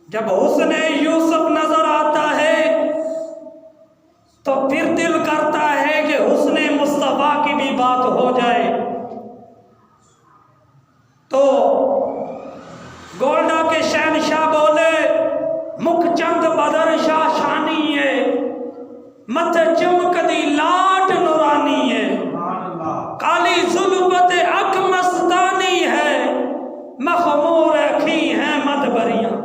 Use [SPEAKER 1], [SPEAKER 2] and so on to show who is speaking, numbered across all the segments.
[SPEAKER 1] جب حسن یوسف نظر آتا ہے تو پھر دل کرتا ہے کہ حسن مصطفیٰ کی بھی بات ہو جائے۔ تو گولڈا کے شہنشاہ بولے مکھ چند بدر شاہ شانی ہے، متھے چمکدی لاٹ نورانی ہے، کالی ظلمت اک مستانی ہے، مخمور اکھی ہیں مدبریاں،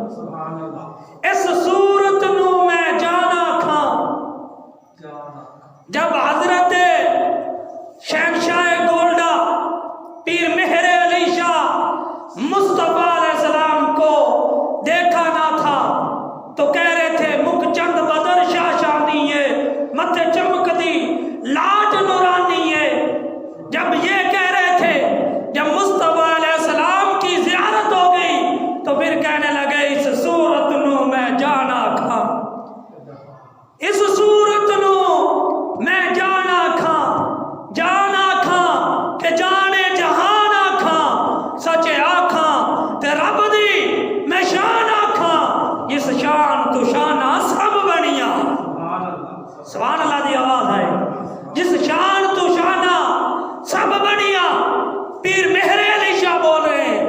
[SPEAKER 1] اس صورت نو میں جانا کھاں۔ جب حضرت شہنشاہ گولڈا پیر مہر علی شاہ مصطفیٰ علیہ السلام کو دیکھا نہ تھا تو کہہ رہے تھے مکھ چند بدر شاہ شانی ہے، متھے چمکدی لاٹ نورانی ہے۔ جب یہ کہہ رہے تھے، جب مصطفیٰ علیہ السلام کی زیارت ہو گئی تو پھر کہنے لگے اس صورت نو میں جانا کھاں، اس صورت نو میں جانا کھاں کہ جانے جہان آکھاں، سچ آکھاں تے رب دی میں شان آکھاں، جس شان تو شانہ سب بنیاں۔ سبحان اللہ دی آواز ہے، جس شان تو شانہ سب بنیاں۔ پیر مہر علی شاہ بول رہے ہیں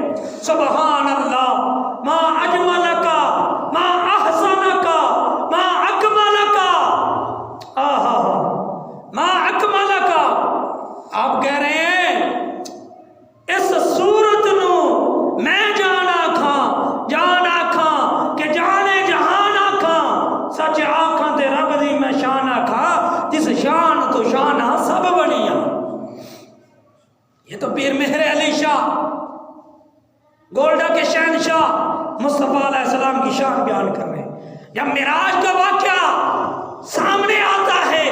[SPEAKER 1] سبحان اللہ، ما اجملکا ما احسنکا ما اکملکا، ما اکملکا۔ آپ کہہ رہے ہیں اس صورت نو میں جانا کھاں کہ جانے جہان آکھاں، سچ آکھاں تے رب دی میں شان آکھاں، جس شان تو شانہ سب بنیاں۔ یہ تو پیر مہر علی شاہ گولڈا کے شہنشاہ مصطفیٰ علیہ السلام کی شان بیان کر رہے ہیں۔ جب معراج کا واقعہ سامنے آتا ہے،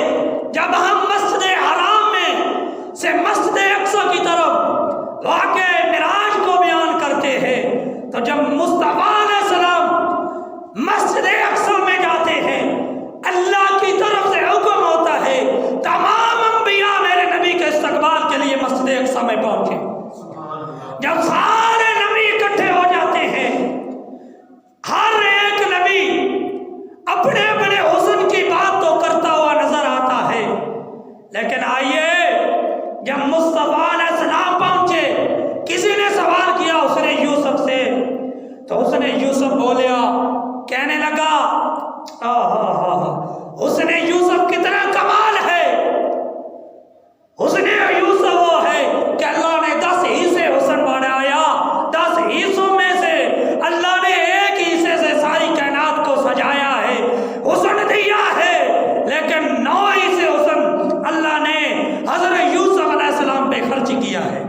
[SPEAKER 1] جب ہم مسجد حرام میں سے مسجد اقصی کی طرف واقعہ معراج کو بیان کرتے ہیں، تو جب مصطفیٰ علیہ السلام مسجد اقصی میں جاتے ہیں، اللہ کی طرف سے حکم ہوتا ہے تمام انبیاء میرے نبی کے استقبال کے لیے مسجد اقصی میں پہنچے۔ جب سارے نبی اکٹھے ہو جاتے ہیں، ہر ایک نبی اپنے اپنے حسن کی بات تو کرتا ہوا نظر آتا ہے، لیکن آئیے جب مصطفیٰ علیہ السلام پہنچے، کسی نے سوال کیا حسن یوسف سے، تو حسن یوسف بولیا، کہنے لگا حسن یوسف کتنا کمال ہے۔ حسن یوسف وہ ہے کہ اللہ نے 10 حصے حسن بنایا، 10 حصوں میں سے اللہ نے ایک حصے سے ساری کائنات کو سجایا ہے، حسن دیا ہے، لیکن 9 حصے حسن اللہ نے حضرت یوسف علیہ السلام پہ خرچ کیا ہے۔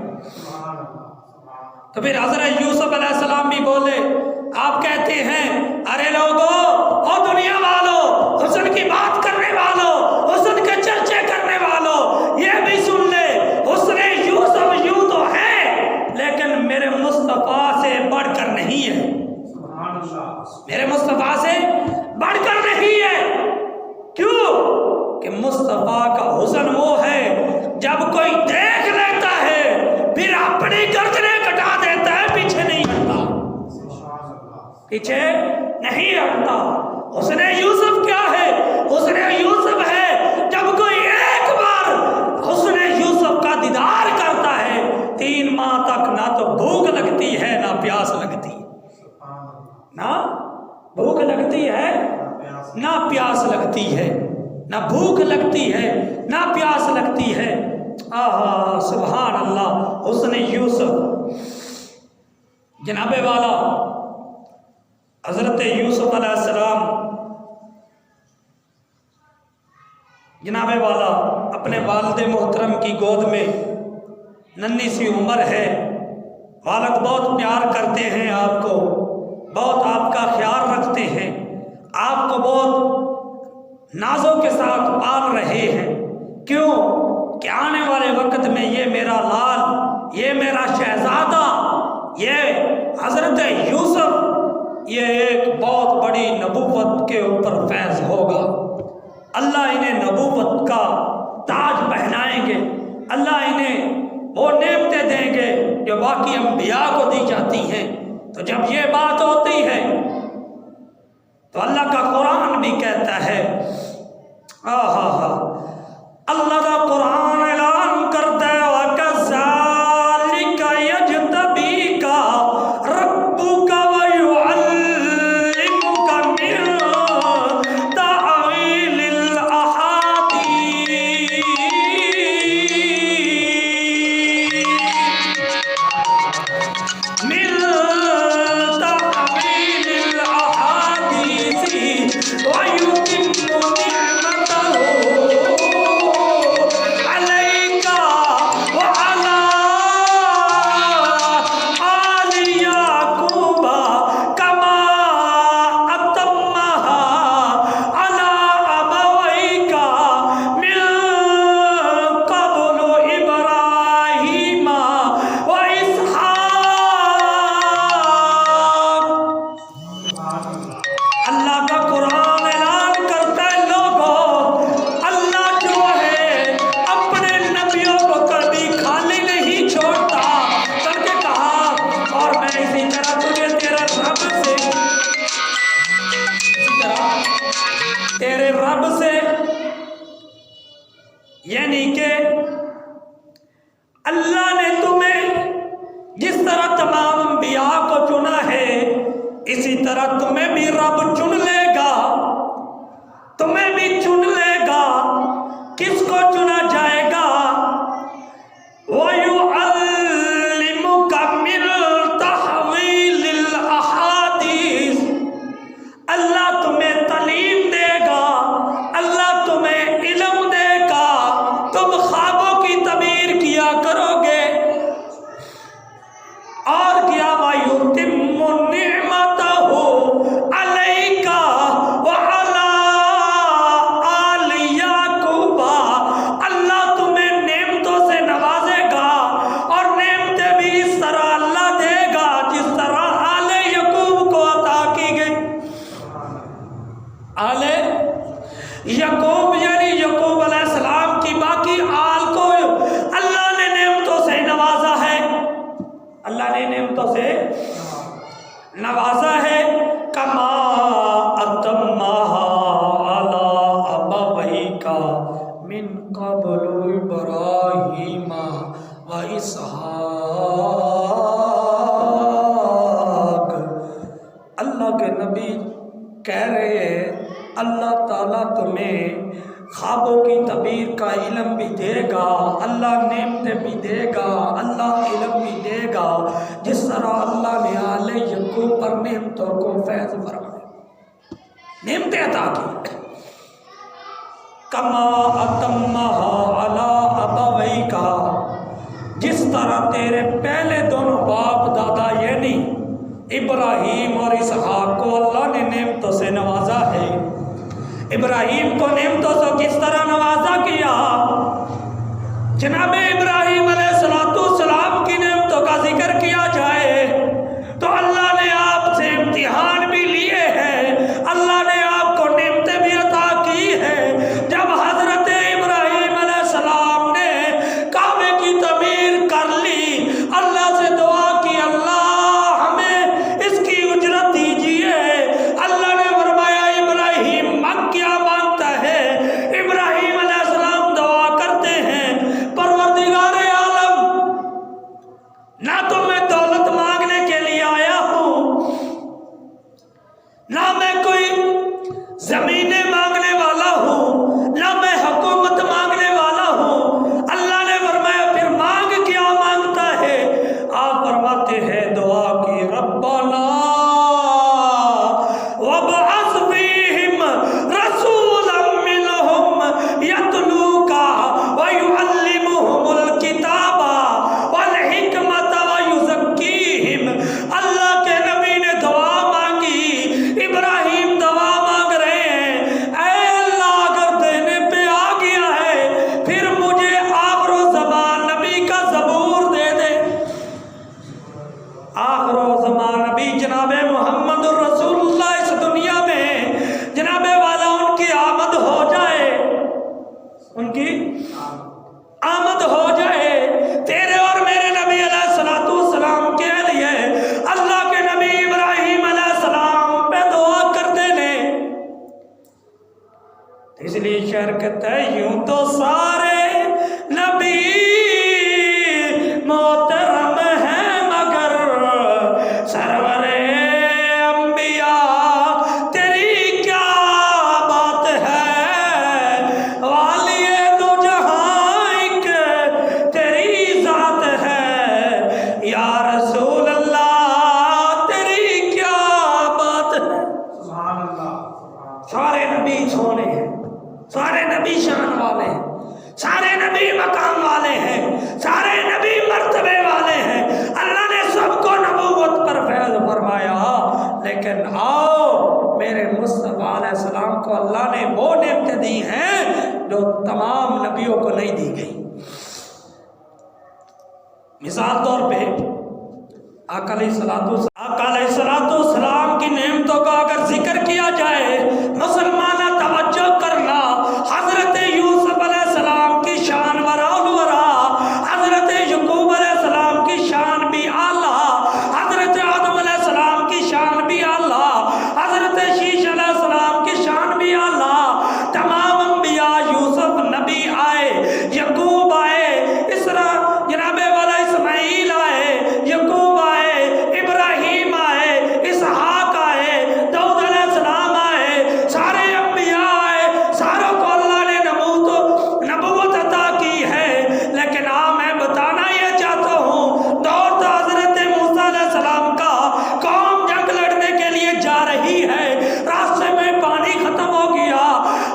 [SPEAKER 1] تو پھر حضرت یوسف علیہ السلام بھی بولے، آپ کہتے ہیں ارے لوگو اور دنیا والوں، حسن کی بات کرنے والوں، حسن کے چرچے کرنے والوں، یہ بھی سن لے، حسن یوسف یوں تو ہے لیکن میرے مصطفیٰ سے بڑھ کر نہیں ہے، میرے مصطفیٰ سے بڑھ کر نہیں ہے۔ کیوں کہ مصطفیٰ کا حسن وہ ہے جب کوئی دیکھ لیتا ہے پھر اپنی گردنیں کٹا دیتا ہے، پیچھے نہیں ہٹتا، پیچھے نہیں ہٹتا۔ حسن یوسف کیا ہے؟ حسن یوسف ہے جب کوئی ایک بار حسن یوسف کا دیدار کرتا ہے، 3 ماہ تک نہ تو بھوک لگتی ہے نہ پیاس لگتی، نہ بھوک لگتی ہے نہ پیاس لگتی ہے، نہ بھوک لگتی ہے نہ پیاس لگتی ہے۔ سبحان اللہ۔ حسن یوسف، جناب والا حضرت یوسف علیہ السلام جناب والا اپنے والد محترم کی گود میں، ننھی سی عمر ہے، والد بہت پیار کرتے ہیں آپ کو، بہت آپ کا خیال رکھتے ہیں، آپ کو بہت نازوں کے ساتھ پال رہے ہیں۔ کیوں کہ آنے والے وقت میں یہ میرا لال، یہ میرا شہزادہ، یہ حضرت یوسف، یہ ایک بہت بڑی نبوت کے اوپر فیض ہوگا، اللہ انہیں نبوت کا تاج پہنائیں گے، اللہ انہیں وہ نعمتیں دیں گے جو باقی انبیاء کو دی جاتی ہیں۔ تو جب یہ بات ہوتی ہے تو اللہ کا قرآن بھی کہتا ہے اللہ کا قرآن اعلان کرتا ہے وَكَذَلِكَ يَجْتَبِيكَ رَبُّكَ وَيُعَلِّمُكَ مِن تَأْوِيلِ الْأَحَادِيثِ وَيُتِمُّ نِعْمَتَهُ عَلَيْكَ وَعَلَى آلِ يَعْقُوبَ كَمَا أَتَمَّهَا عَلَى أَبَوَيْكَ مِن قَبْلُ إِبْرَاهِيمَ وَإِسْحَاقَ۔ اللہ کا قرآن اعلان کرتا ہے لوگوں، اللہ جو ہے اپنے نبیوں کو کبھی خالی نہیں چھوڑتا، بلکہ کہا اور میں اسی طرح تجھے تیرے رب سے یعنی کہ اللہ نے تمہیں جس طرح تمام انبیاء کو چنا ہے اسی طرح تمہیں بھی رب چن لے گا، تمہیں بھی چن لے گا۔ کس کو چنا جائے گا؟ وَيُعَلِّمُكَ مِن تَحْوِيلِ الْأَحَادِيثِ، اللہ تمہیں تعلیم دے گا، اللہ تمہیں علم دے گا، تم خوابوں کی تعبیر کیا کرو گے۔ اور کیا وَيُتِمُّ نِعْمَتَهُ عَلَيْكَ وَعَلَى آلِ يَعْقُوبَ، اللہ تمہیں نعمتوں سے نوازے گا، اور نعمتیں بھی اس طرح اللہ دے گا جس طرح آل یعقوب کو عطا کی گئی۔ آل یعقوب یعنی یعقوب علیہ السلام کی باقی آل کو اللہ نے نعمتوں سے نوازا ہے، اللہ نے نعمتوں سے نوازا ہے۔ کما اتمہا علی ابویک من قبل ابراہیم و اسحاق۔ اللہ کے نبی کہہ رہے ہیں اللہ تعالیٰ تمہیں خوابوں کی تعبیر کا علم بھی دے گا، اللہ نعمتیں بھی دے گا، اللہ علم بھی دے گا، جس طرح اللہ نے آل یعقوب پر نعمتوں کو فیض فرمائے، نعمتیں عطا کی۔ کما اتمہا علی ابویک، جس طرح تیرے پہلے دونوں باپ دادا یعنی ابراہیم اور اسحاق کو اللہ نے نعمتوں سے نوازا ہے۔ ابراہیم کو نعمتوں سے کس طرح نوازا کیا؟ جناب ابراہیم علیہ السلام کی نعمتوں کا ذکر کیا جائے تو اللہ نے آپ سے امتحان بھی لیے ہیں، اللہ نے آپ کو نعمتیں بھی عطا کی ہیں۔ جب حضرت ابراہیم علیہ السلام نے کعبے کی تعمیر کر لی، اللہ سے دعا کی اللہ ہمیں اس کی اجرت دیجیے، اللہ نے فرمایا ابراہیم مانگ کیا مانگتا ہے؟ ابراہیم علیہ السلام دعا کرتے ہیں پروردگار عالم، نہ تو میں دولت مانگنے کے لیے آیا ہوں، نہ میں کوئی زمینیں مانگنے والا ہوں، نہ میں حکومت مانگنے والا ہوں۔ اللہ نے فرمایا پھر مانگ کیا مانگتا ہے؟ آپ فرماتے ہیں دعا کی ربنا وابعث فیہم رسولا منہم یتلوک ویعلمہم الکتاب والحکمت ویزکیہم۔ اللہ کے نبی نے دعا مانگی، ابراہیم دعا مانگ رہے ہیں، اے اللہ اگر دینے پہ آ گیا ہے پھر مجھے آخر و زمان نبی کا زبور دے دے۔ آخر و زمان نبی جناب محمد الرسول اللہ اس دنیا میں جناب والا ان کی آمد ہو جائے، ان کی آمد ہو جائے، تیرے اور میرے نبی علیہ السلام کے لیے اللہ کے نبی ابراہیم علیہ السلام پہ دعا کرتے نے شعر کہتا ہے یوں تو سارے نبی محترم ہیں مگر سرور انبیاء تیری کیا بات ہے، والی دو جہاں ایک تیری ذات ہے، یا رسول اللہ تیری کیا بات ہے۔
[SPEAKER 2] سبحان اللہ۔
[SPEAKER 1] سارے نبی سونے ہیں، سارے نبی شان والے ہیں، سارے نبی مقام والے ہیں، سارے نبی مرتبے والے ہیں، اللہ نے سب کو نبوت پر فیض فرمایا، لیکن آؤ میرے مصطفیٰ علیہ السلام کو اللہ نے وہ نعمتیں دی ہیں جو تمام نبیوں کو نہیں دی گئی۔ مثال طور پہ آقا علیہ السلام کی نعمتوں کا اگر ذکر کیا جائے، مسلمانہ توجہ کرنا، حضرت یوسف علیہ السلام کی شان ورا، حضرت یعقوب علیہ السلام کی شان بھی اعلیٰ، حضرت آدم علیہ السلام کی شان بھی اعلیٰ، حضرت شیش علیہ السلام کی شان بھی اعلیٰ، تمام انبیاء، یوسف نبی آئے، یعقوب آئے، جناب والا اسماعیل آئے، یعقوب آئے، ابراہیم آئے، اسحاق آئے، داؤد علیہ السلام آئے، سارے انبیاء آئے، ساروں کو اللہ نے نبوت عطا کی ہے، لیکن میں بتانا یہ چاہتا ہوں، دور تھا حضرت موسیٰ علیہ السلام کا، قوم جنگ لڑنے کے لیے جا رہی ہے، راستے میں پانی ختم ہو گیا،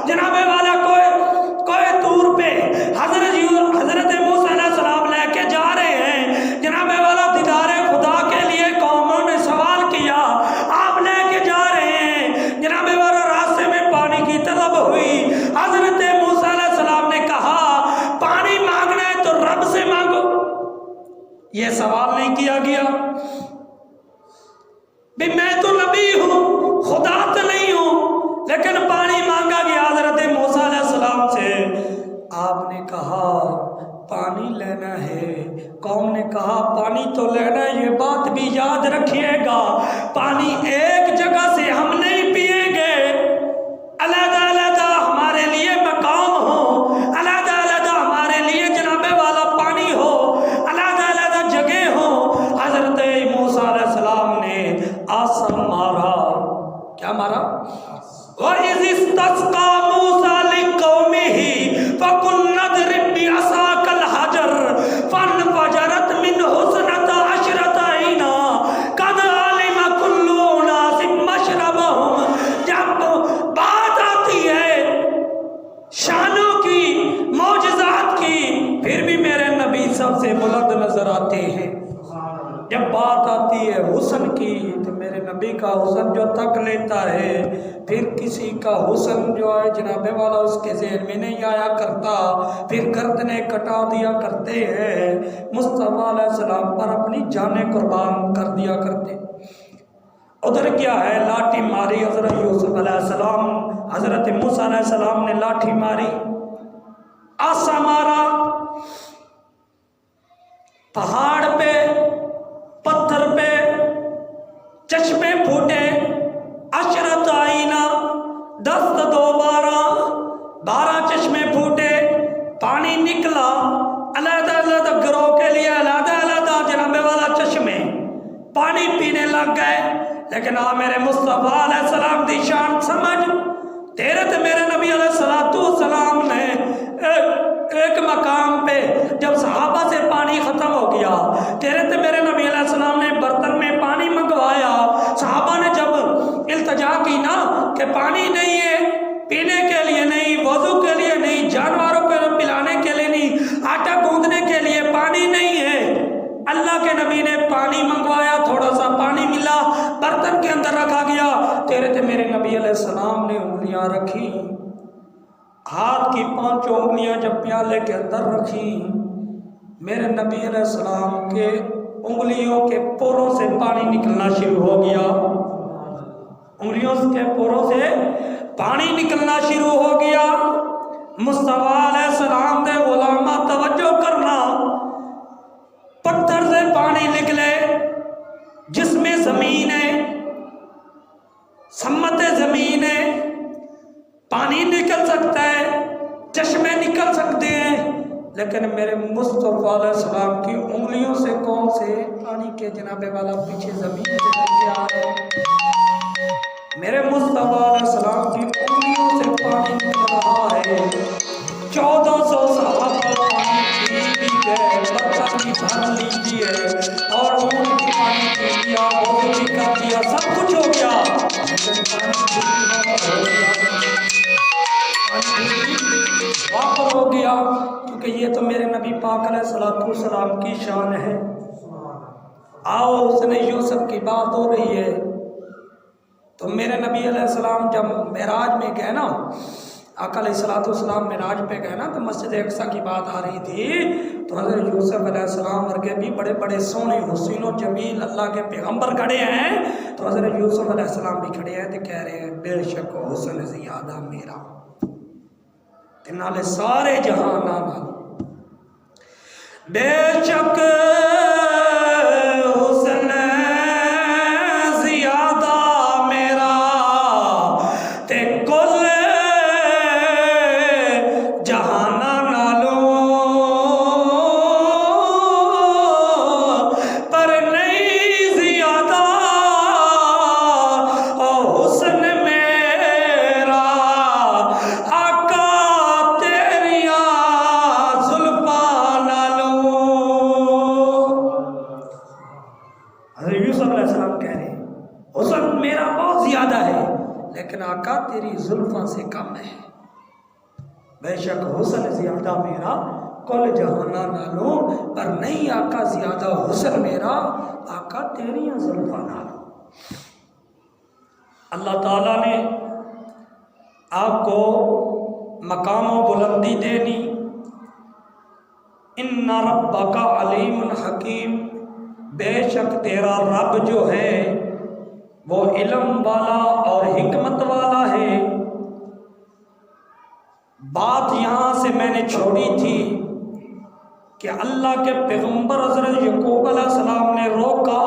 [SPEAKER 1] جناب والا کوئی طور پہ حضرت موسیٰ علیہ السلام لے کے جا رہے ہیں، جناب والا دیدار خدا کے لیے قوموں نے سوال کیا، آپ لے کے جا رہے ہیں، جناب والا راستے میں پانی کی طلب ہوئی، حضرت موسیٰ علیہ السلام نے کہا پانی مانگنا ہے تو رب سے مانگو، یہ سوال نہیں کیا گیا بھی میں تو نبی ہوں، خدا تو نہیں ہوں، لیکن پانی مانگا گیا حضرت موسیٰ علیہ السلام سے، آپ نے کہا پانی لینا ہے، قوم نے کہا پانی تو لینا ہے، یہ بات بھی یاد رکھیے گا، پانی ایک جگہ سے ہم نہیں پیئیں گے، علیحدہ علیحدہ ہمارے لیے مقام ہو، علیحدہ علیحدہ ہمارے لیے جناب والا پانی ہو، علیحدہ علیحدہ جگہ ہو۔ حضرت موسیٰ علیہ السلام نے آسم مارا، کیا مارا؟ وَإِذِ اسْتَسْقَىٰ مُوسَىٰ لِقَوْمِهِ فَقُلْنَا اضْرِب بِّعَصَاكَ الْحَجَرَ فَانْفَجَرَتْ مِنْهُ اثْنَتَا عَشْرَةَ عَيْنًا قَدْ عَلِمَ كُلُّ أُنَاسٍ مَّشْرَبَهُمْ۔ جب بات آتی ہے شانوں کی، معجزات کی، پھر بھی میرے نبی سب سے بلند نظر آتے ہیں، جب بات آتی ہے حسن کی تو میرے نبی کا حسن جو تک لیتا ہے، پھر کسی کا حسن جو ہے جناب والا اس کے ذہن میں نہیں آیا کرتا، پھر گردنیں کٹا دیا کرتے ہیں، مصطفیٰ علیہ السلام پر اپنی جانیں قربان کر دیا کرتے۔ ادھر کیا ہے، لاٹھی ماری حضرت یوسف علیہ السلام، حضرت موسیٰ علیہ السلام نے لاٹھی ماری، آسا مارا، پہاڑ پہ، پتھر پہ چشمے پھوٹے، عشرت آئینہ، 10 2 12 چشمے پھوٹے، پانی نکلا، علیحدہ علیحدہ گروہ کے لیے علیحدہ علیحدہ جناب والا چشمے، پانی پینے لگ گئے، لیکن میرے مصطفیٰ علیہ السلام دی شان سمجھ، تیرے تے میرے نبی علیہ السلام نے ایک مقام پہ جب صحابہ سے پانی ختم ہو گیا، تیرے تے میرے نبی علیہ السلام نے برتن میں پانی منگوایا، صحابہ نے جب التجا کی نا کہ پانی نہیں ہے، پینے کے لیے نہیں، وضو کے لیے نہیں، جانوروں کو پلانے کے لیے نہیں، آٹا گوندنے کے لیے پانی نہیں ہے، اللہ کے نبی نے پانی منگوایا، تھوڑا سا پانی ملا، برتن کے اندر رکھا گیا، تیرے تے میرے نبی علیہ السلام نے انگلیاں رکھی، ہاتھ کی 5 انگلیاں جب پیالے کے اندر رکھی، میرے نبی علیہ السلام کے انگلیوں کے پوروں سے پانی نکلنا شروع ہو گیا، انگلیوں کے پوروں سے پانی نکلنا شروع ہو گیا۔ مصطفیٰ علیہ السلام دے غلامہ توجہ کرنا، پتھر سے پانی نکلے، جس میں زمین ہے، سمت زمین ہے، پانی نکل سکتا ہے، چشمے نکل سکتے ہیں، لیکن میرے مصطفیٰ علیہ السلام کی انگلیوں سے کون سے پانی کے جناب والا پیچھے زمین سے نکل آ رہے ہیں؟ میرے مصطفیٰ علیہ السلام کی انگلیوں سے پانی نکل رہا ہے۔ 1400 صحابہ پانی پی گئے، برتن بھی بھر لیجیے اور اونٹ بھی پانی پی لیا، وضو بھی کر دیا، سب کچھ ہو گیا، لیکن واپس ہو گیا، کیونکہ یہ تو میرے نبی پاک علیہ السلام کی شان ہے۔ آؤ، اس نے یوسف کی بات ہو رہی ہے، تو میرے نبی علیہ السلام جب معراج میں گئے نا، آقا علیہ السلام معراج پہ گئے نا، تو مسجد اقصیٰ کی بات آ رہی تھی، تو حضرت یوسف علیہ السلام ورگے بھی بڑے بڑے سونے حسین و جمیل اللہ کے پیغمبر کھڑے ہیں، تو حضرت یوسف علیہ السلام بھی کھڑے ہیں، تو کہہ رہے ہیں بے شک حسن زیادہ میرا نالے سارے جہاں نام، بے شک حسن زیادہ میرا تے کل جہان نالوں، پر نہیں زیادہ حسن میرا آقا تیریاں زلفاں نالوں۔ حضرت یوسف علیہ السلام کہہ رہے ہیں حسن میرا بہت زیادہ ہے، لیکن آقا تیری زلفاں سے کم ہے۔ بے شک حسن زیادہ میرا کل جہانا نالوں، پر نہیں آقا زیادہ حسن میرا آقا تیری زلفاں نالوں۔ اللہ تعالیٰ نے آپ کو مقام و بلندی دینی، ان ربک علیم حکیم، بے شک تیرا رب جو ہے وہ علم والا اور حکمت والا ہے۔ بات یہاں سے میں نے چھوڑی تھی کہ اللہ کے پیغمبر حضرت یعقوب علیہ السلام نے روکا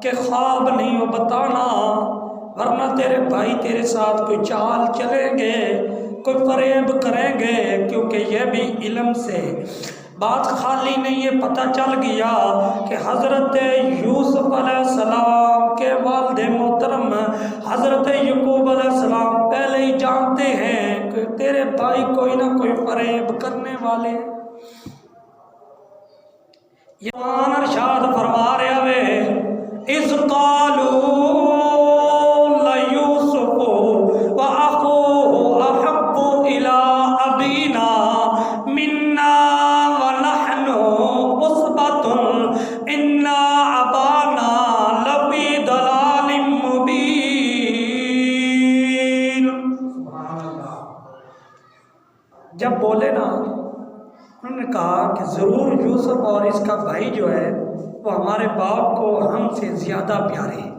[SPEAKER 1] کہ خواب نہیں وہ بتانا، ورنہ تیرے بھائی تیرے ساتھ کوئی چال چلیں گے، کوئی فریب کریں گے، کیونکہ یہ بھی علم سے بات خالی نہیں ہے۔ پتہ چل گیا کہ حضرت یوسف علیہ السلام کے والد محترم حضرت یعقوب علیہ السلام پہلے ہی جانتے ہیں کہ تیرے بھائی کوئی نہ کوئی فریب کرنے والے۔ یہاں ارشاد فرما رہے ہوئے اذ قالوا لیوسف واخوہ احب الی ابینا منا ونحن عصبۃ ان ابانا لفی ضلال مبین۔ جب بولے نا، انہوں نے کہا کہ ضرور یوسف اور اس کا بھائی جو ہے وہ ہمارے باپ کو ہم سے زیادہ پیارے ہیں،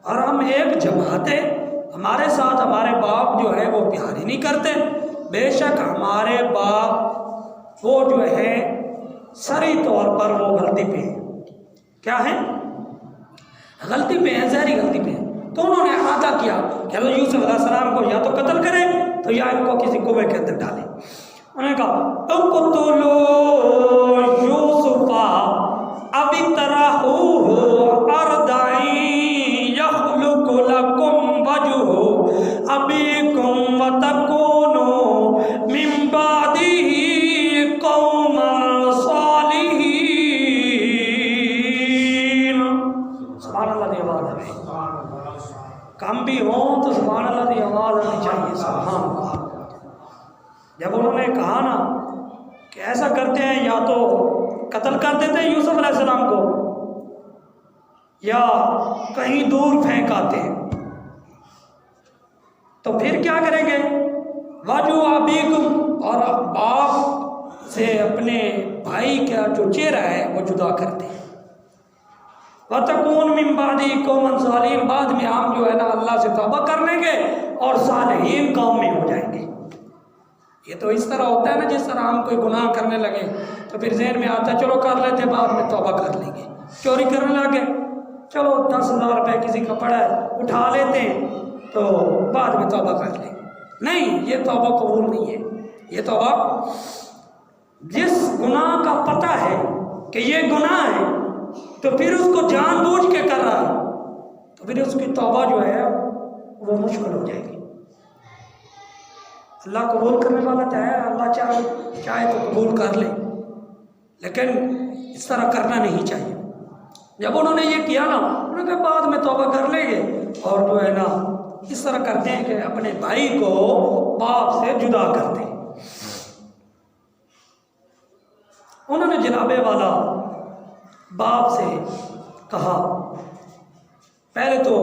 [SPEAKER 1] اور ہم ایک جماعت ہے، ہمارے ساتھ ہمارے باپ جو ہے وہ پیار ہی نہیں کرتے۔ بے شک ہمارے باپ وہ جو ہے سری طور پر وہ غلطی پہ ہیں۔ کیا ہے؟ غلطی پہ ہیں، ظاہری غلطی پہ ہیں۔ تو انہوں نے ارادہ کیا کہ حضرت یوسف علیہ السلام کو یا تو قتل کریں تو یا ان کو کسی کنویں کے اندر ڈالیں۔ انہوں نے کہا اقتلوا یوسف او اطرحوہ ارضا یخلق لکم وجہ ابیکم وتکونوا من بعدہ قوما صالحین۔ سبحان اللہ دی آواز ہے، کم بھی ہوں تو سبحان اللہ دی آواز آنی چاہیے۔ سبحان اللہ۔ جب انہوں نے کہا نا کہ ایسا کرتے ہیں یا تو قتل کر دیتے ہیں یوسف علیہ السلام کو یا کہیں دور پھینک آتے ہیں، تو پھر کیا کریں گے؟ واجو ابیکم، اور باپ سے اپنے بھائی کا جو چہرہ ہے وہ جدا کرتے ہیں۔ وَتَكُونُ مِن بَعْدِهِ قَوْمًا صَالِحِينَ، بعد میں ہم جو ہے نا اللہ سے توبہ کر لیں گے اور صالحین قوم میں ہو جائیں گے۔ یہ تو اس طرح ہوتا ہے نا، جس طرح ہم کوئی گناہ کرنے لگے تو پھر ذہن میں آتا ہے چلو کر لیتے، بعد میں توبہ کر لیں گے۔ چوری کرنے لگے، چلو 10,000 روپے کسی کا پڑا ہے اٹھا لیتے ہیں تو بعد میں توبہ کر لیں گے۔ نہیں، یہ توبہ قبول نہیں ہے، یہ توبہ جس گناہ کا پتہ ہے کہ یہ گناہ ہے تو پھر اس کو جان بوجھ کے کر رہا ہے تو پھر اس کی توبہ جو ہے وہ مشکل ہو جائے گی۔ اللہ قبول کرنے والا چاہے اللہ چاہے تو قبول کر لے، لیکن اس طرح کرنا نہیں چاہیے۔ جب انہوں نے یہ کیا نا، انہوں نے کہا بعد میں توبہ کر لیں گے، اور جو ہے نا اس طرح کرتے ہیں کہ اپنے بھائی کو باپ سے جدا کرتے ہیں۔ انہوں نے جناب والا باپ سے کہا، پہلے تو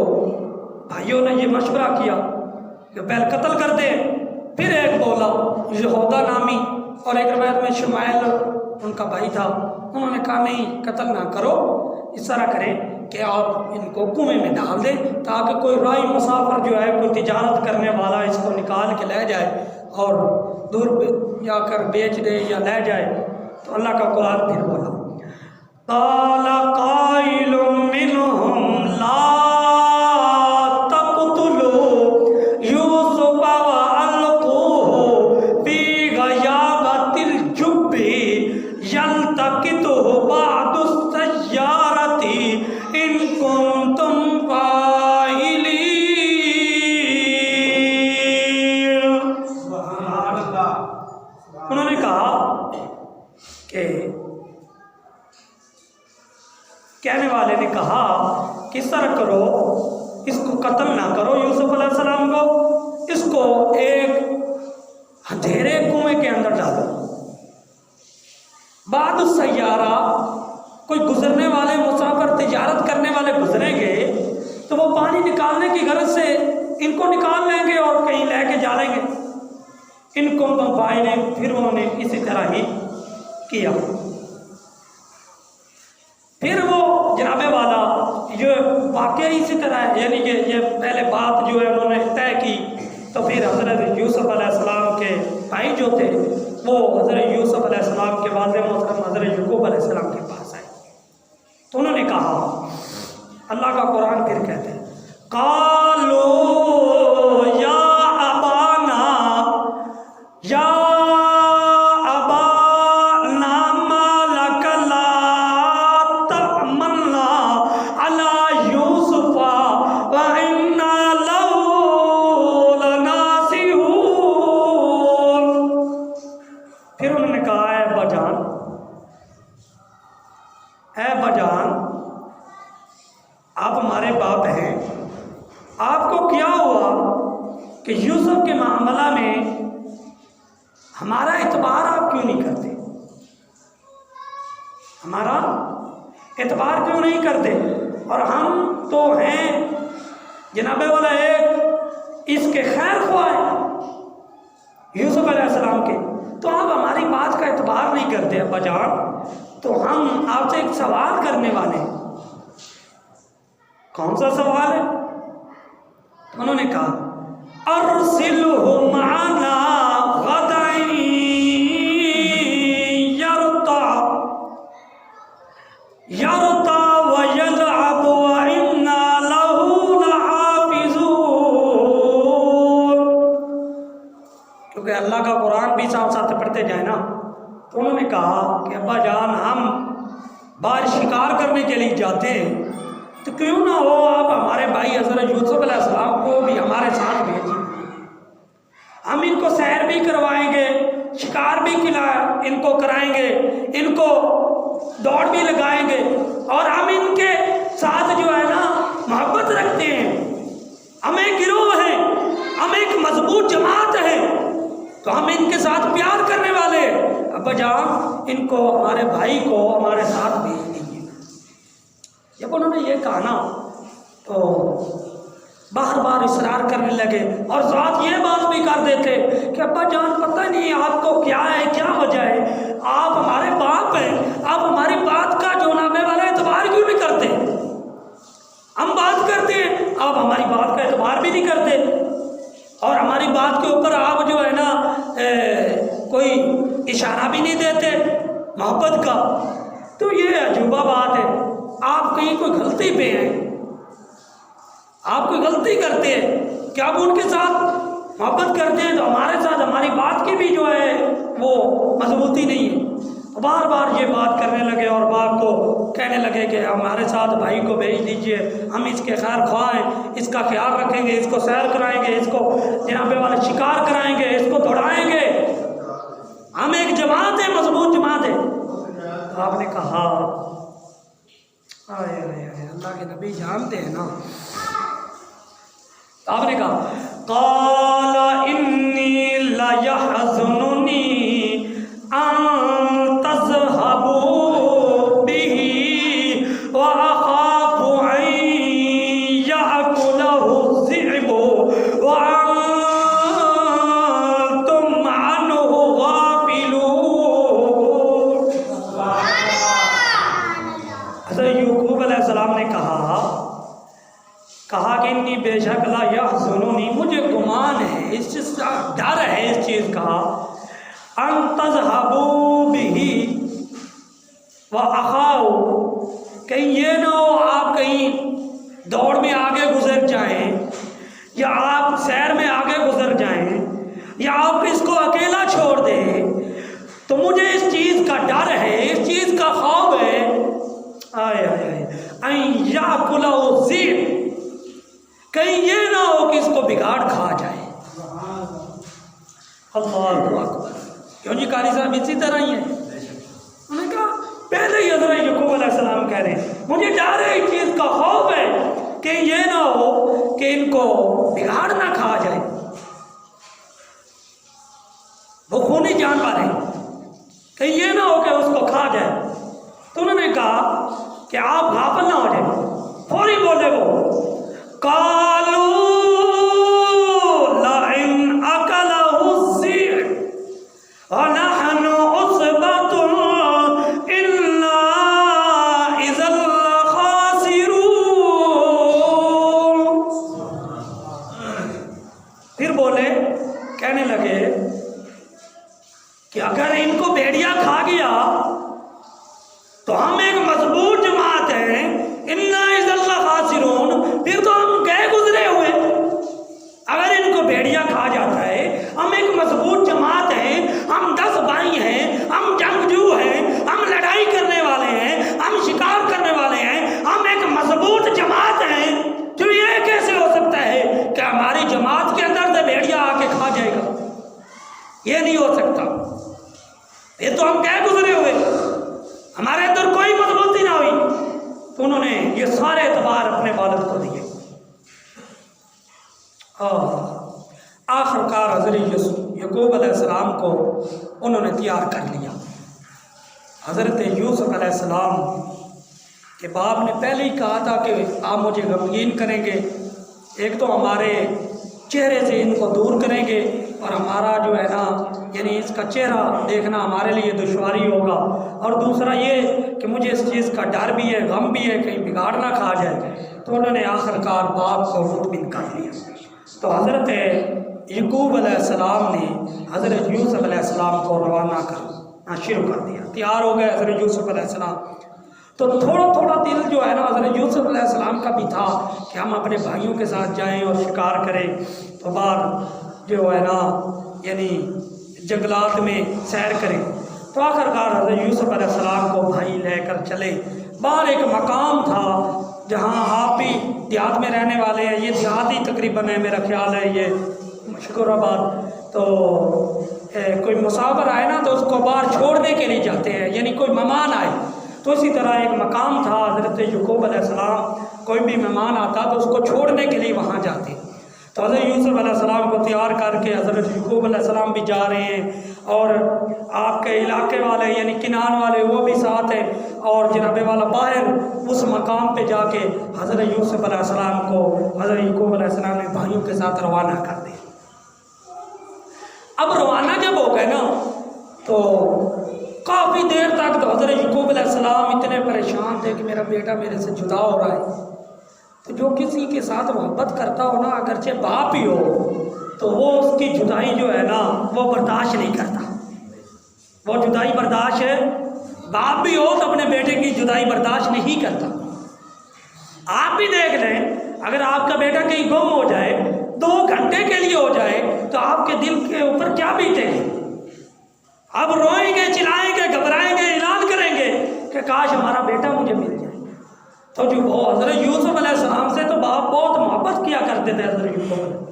[SPEAKER 1] بھائیوں نے یہ مشورہ کیا کہ پہلے قتل کر دیں، پھر ایک بولا یہودا نامی، اور ایک روایت میں شمائل ان کا بھائی تھا، انہوں نے کہا نہیں قتل نہ کرو، اس طرح کریں کہ آپ ان کو کنویں میں ڈال دیں تاکہ کوئی راہی مسافر جو ہے کوئی تجارت کرنے والا اس کو نکال کے لے جائے اور دور جا کر بیچ دے یا لے جائے۔ تو اللہ کا قرآن پھر بولا قال قائل منهم لا تقتلوا یوسف والقوه فی غیابۃ الجب یلتقطه بعض السیارۃ ان کنتم فاعلین۔ انہوں نے کہا کہ کہنے والے نے کہا کس طرح کرو، اس کو قتل نہ کرو یوسف علیہ السلام کو، اس کو ایک اندھیرے کنویں کے اندر ڈالو، بعد السیارہ کوئی گزرنے والے مسافر تجارت کرنے والے گزریں گے تو وہ پانی نکالنے کی غرض سے ان کو نکال لیں گے اور کہیں لے کے جا لیں گے۔ ان کو بھائی نے پھر انہوں نے اسی طرح ہی کیا۔ پھر وہ جناب والا یہ واقعہ اسی طرح ہے، یعنی کہ یہ پہلے بات جو ہے انہوں نے طے کی، تو پھر حضرت یوسف علیہ السلام کے بھائی جو تھے وہ حضرت یوسف علیہ السلام کے والد محترم حضرت یعقوب علیہ السلام کے پاس آئے، تو انہوں نے کہا، اللہ کا قرآن پھر کہتے ہیں قالوا یا ابانا یا آپ ہمارے باپ ہیں، آپ کو کیا ہوا کہ یوسف کے معاملہ میں ہمارا اعتبار آپ کیوں نہیں کرتے، ہمارا اعتبار کیوں نہیں کرتے، اور ہم تو ہیں جناب والا ایک اس کے خیر خواہ یوسف علیہ السلام کے، تو آپ ہماری بات کا اعتبار نہیں کرتے ابا جان، تو ہم آپ سے ایک سوال کرنے والے ہیں۔ کون سا سوال ہے؟ انہوں نے کہا ارسلہ معنا غدا یرتع ویلعب وانا لہ لحافظون۔ کیونکہ اللہ کا قرآن بھی ساتھ ساتھ پڑھتے جائیں نا، تو انہوں نے کہا کہ ابا جان ہم باہر شکار کرنے کے لیے جاتے ہیں، تو کیوں نہ ہو آپ ہمارے بھائی حضرت یوسف علیہ السلام کو بھی ہمارے ساتھ بھیجیں، ہم ان کو سیر بھی کروائیں گے، شکار بھی ان کو کرائیں گے، ان کو دوڑ بھی لگائیں گے، اور ہم ان کے ساتھ جو ہے نا محبت رکھتے ہیں، ہم ایک گروہ ہیں، ہم ایک مضبوط جماعت ہے، تو ہم ان کے ساتھ پیار کرنے والے، ابا جان ان کو ہمارے بھائی کو ہمارے ساتھ بھیج دیجیے۔ جب انہوں نے یہ کہا نا تو بار بار اصرار کرنے لگے، اور ساتھ یہ بات بھی کر دیتے کہ ابا جان پتہ نہیں آپ کو کیا ہے، کیا وجہ ہے، آپ ہمارے باپ ہیں، آپ ہماری بات کا جو نامے والا اعتبار کیوں نہیں کرتے، ہم بات کرتے ہیں آپ ہماری بات کا اعتبار بھی نہیں کرتے، اور ہماری بات کے اوپر آپ جو ہے نا کوئی اشارہ بھی نہیں دیتے محبت کا، تو یہ عجوبہ بات ہے، آپ کہیں کوئی غلطی پہ ہیں، آپ کوئی غلطی کرتے ہیں کہ آپ ان کے ساتھ محبت کرتے ہیں تو ہمارے ساتھ ہماری بات کی بھی جو ہے وہ مضبوطی نہیں ہے. بار بار یہ بات کرنے لگے اور باپ کو کہنے لگے کہ ہمارے ساتھ بھائی کو بھیج دیجئے، ہم اس کے خیر خواہ ہیں، اس کا خیال رکھیں گے، اس کو سیر کرائیں گے، اس کو جناب والے شکار کرائیں گے، اس کو دوڑائیں گے، ہم ایک جماعت ہے، مضبوط جماعت ہے. تو آپ نے کہا آئے آئے آئے اللہ کے نبی جانتے ہیں نا. آپ نے کہا قال انی لیحزننی ان تذهبوا به واخاف ان یأکلہ الذئب وانتم عنہ غافلون. حضرت یعقوب علیہ السلام نے کہا کہ انی بے شک لا یحزننی، مجھے گمان ہے، اس چیز کا ڈر ہے اس چیز کا، ان تذهبوا به واخاف، کہیں یہ نہ ہو آپ کہیں دوڑ میں آگے گزر جائیں، یا آپ سیر میں آگے گزر جائیں، یا آپ اس کو اکیلا چھوڑ دیں. تو مجھے اس چیز کا ڈر ہے، اس چیز کا خوف ہے، آئے آئے ان یأکلہ الذئب، کہیں یہ نہ ہو کہ اس کو بگاڑ کھا جائے. اللہ اکبر. کیوں جی قاری صاحب اسی طرح ہی ہیں. انہوں نے کہا پہلے ہی حضرت یعقوب علیہ السلام کہہ رہے ہیں مجھے ڈر ہے، اس چیز کا خوف ہے کہ یہ نہ ہو کہ ان کو بگاڑ نہ کھا جائے. وہ خونی جانور ہیں، کہیں یہ نہ ہو کہ اس کو کھا جائے. تو انہوں نے کہا کہ آپ غافل نہ ہو جائیں. فوری بولے وہ قالوا لئن أكله الذئب ونحن عصبة إنا إذا لخاسرون. پھر بولے، کہنے لگے کہ اگر ان کو بھیڑیا کھا گیا تو ہم ایک مضبوط جماعت ہیں، انا اذا لخاسرون، پھر تو ہم گئے گزرے ہوئے. اگر ان کو بھیڑیا کھا جاتا ہے، ہم ایک مضبوط جماعت ہیں، ہم 10 بھائی ہیں، ہم جنگجو ہیں، ہم لڑائی کرنے والے ہیں، ہم شکار کرنے والے ہیں، ہم ایک مضبوط جماعت ہیں. تو یہ کیسے ہو سکتا ہے کہ ہماری جماعت کے اندر سے بھیڑیا آ کے کھا جائے گا؟ یہ نہیں ہو سکتا. یہ تو ہم گئے گزرے ہوئے، ہمارے اندر کوئی مضبوطی نہ ہوئی. تو انہوں نے یہ سارے اعتبار اپنے والد کو دیے. آخر کار حضرت یعقوب علیہ السلام کو انہوں نے تیار کر لیا. حضرت یوسف علیہ السلام کے باپ نے پہلے ہی کہا تھا کہ آپ مجھے غمگین کریں گے، ایک تو ہمارے چہرے سے ان کو دور کریں گے اور ہمارا جو ہے نا یعنی اس کا چہرہ دیکھنا ہمارے لیے دشواری ہوگا، اور دوسرا یہ کہ مجھے اس چیز کا ڈر بھی ہے، غم بھی ہے، کہیں بگاڑ نہ کھا جائے. تو انہوں نے آخر کار باپ کو مطمئن کر لیا. تو حضرت یعقوب علیہ السلام نے حضرت یوسف علیہ السلام کو روانہ کرنا شروع کر دیا. تیار ہو گئے حضرت یوسف علیہ السلام. تو تھوڑا تھوڑا دل جو ہے نا حضرت یوسف علیہ السلام کا بھی تھا کہ ہم اپنے بھائیوں کے ساتھ جائیں اور شکار کریں، تو باہر جو ہے نا یعنی جنگلات میں سیر کریں. تو آخر کار حضرت یوسف علیہ السلام کو بھائی لے کر چلے. باہر ایک مقام تھا جہاں آپ بھی دیہات میں رہنے والے ہیں، یہ دیہات ہی تقریباً ہے میرا خیال ہے، یہ مشکور آباد. تو کوئی مسافر آئے نا تو اس کو باہر چھوڑنے کے لیے جاتے ہیں، یعنی کوئی مہمان آئے. تو اسی طرح ایک مقام تھا حضرت یعقوب علیہ السلام، کوئی بھی مہمان آتا تو اس کو چھوڑنے کے لیے وہاں جاتے. تو حضرت یوسف علیہ السلام کو تیار کر کے حضرت یعقوب علیہ السلام بھی جا رہے ہیں، اور آپ کے علاقے والے یعنی کنان والے وہ بھی ساتھ ہیں، اور جناب والا باہر اس مقام پہ جا کے حضرت یوسف علیہ السلام کو حضرت یعقوب علیہ السلام نے بھائیوں کے ساتھ روانہ کر دیا. اب روانہ جب ہو گئے نا تو کافی دیر تک تو حضرت یعقوب علیہ السلام اتنے پریشان تھے کہ میرا بیٹا میرے سے جدا ہو رہا ہے. تو جو کسی کے ساتھ محبت کرتا ہو نا، اگرچہ باپ ہی ہو، تو وہ اس کی جدائی جو ہے نا وہ برداشت نہیں کرتا. وہ جدائی برداشت ہے، باپ بھی ہو تو اپنے بیٹے کی جدائی برداشت نہیں کرتا. آپ بھی دیکھ لیں، اگر آپ کا بیٹا کہیں گم ہو جائے 2 گھنٹے کے لیے ہو جائے تو آپ کے دل کے اوپر کیا بیتے گی؟ آپ روئیں گے، چلائیں گے، گھبرائیں گے، اعلان کریں گے کہ کاش ہمارا بیٹا مجھے مل جائے۔ تو جو وہ حضرت یوسف علیہ السلام سے تو باپ بہت محبت کیا کرتے تھے حضرت یوسف علیہ السلام۔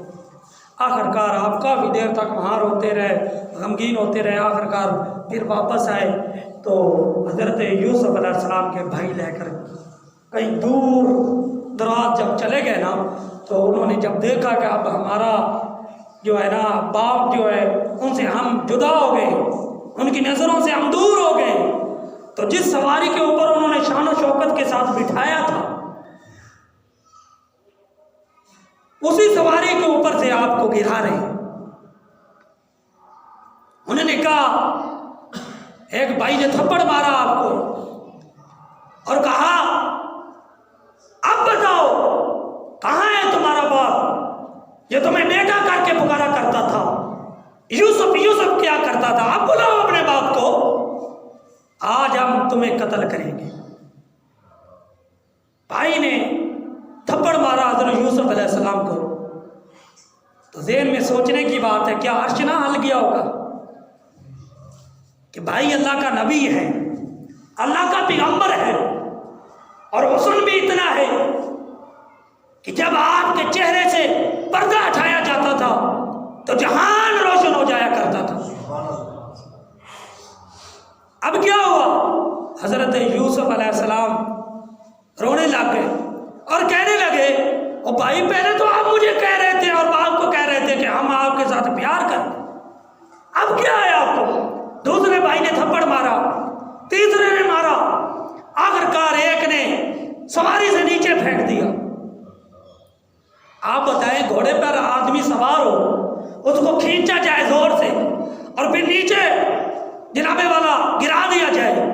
[SPEAKER 1] آخرکار آپ کافی دیر تک وہاں روتے رہے، غمگین ہوتے رہے، آخرکار پھر واپس آئے تو حضرت یوسف علیہ السلام کے بھائی لے کر کہیں دور دراز جب چلے گئے نا، تو انہوں نے جب دیکھا کہ اب ہمارا جو ہے نا باپ جو ہے ان سے ہم جدا ہو گئے، ان کی نظروں سے ہم دور ہو گئے، تو جس سواری کے اوپر انہوں نے شان و شوکت کے ساتھ بٹھایا تھا اسی سواری کے اوپر سے آپ کو گرا رہے ہیں۔ انہوں نے کہا، ایک بھائی نے تھپڑ مارا آپ کو اور کہا اب بتاؤ کہاں ہے تمہارا باپ؟ یہ تمہیں بیٹا کر کے پکارا کرتا تھا، یوسف یوسف کیا کرتا تھا، اب بلاؤ اپنے باپ کو، آج ہم تمہیں قتل کریں گے۔ بھائی نے تھپڑ مارا حضرت یوسف علیہ السلام کو، تو ذہن میں سوچنے کی بات ہے، کیا عرش نہ ہل گیا ہوگا کہ بھائی اللہ کا نبی ہے، اللہ کا پیغمبر ہے، اور حسن بھی اتنا ہے کہ جب آپ کے چہرے سے پردہ ہٹایا جاتا تھا تو جہان روشن ہو جایا کرتا تھا۔ اب کیا ہوا؟ حضرت یوسف علیہ السلام رونے لگ گئے اور کہنے لگے، او بھائی پہلے تو آپ مجھے کہہ رہے تھے اور باپ کو کہہ رہے تھے کہ ہم آپ کے ساتھ پیار کرتے، اب کیا ہے آپ کو؟ دوسرے بھائی نے تھپڑ مارا، تیسرے نے مارا، آخرکار ایک نے سواری سے نیچے پھینک دیا۔ آپ بتائیں گھوڑے پر آدمی سوار ہو، اس کو کھینچا جائے زور سے اور پھر نیچے جناب والا گرا دیا جائے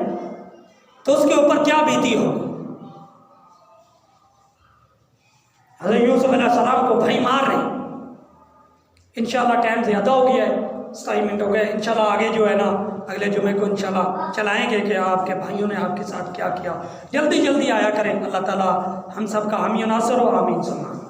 [SPEAKER 1] تو اس کے اوپر کیا بیتی ہوگی؟ حضرت یوسف علیہ السلام کو بھائی مار رہے ہیں۔ انشاءاللہ ٹائم زیادہ ہو گیا ہے، 27 منٹ ہو گئے، انشاءاللہ آگے جو ہے نا اگلے جمعے کو انشاءاللہ چلائیں گے کہ آپ کے بھائیوں نے آپ کے ساتھ کیا کیا۔ جلدی جلدی آیا کریں، اللہ تعالیٰ ہم سب کا حامی و ناصر ہو، آمین ثم آمین۔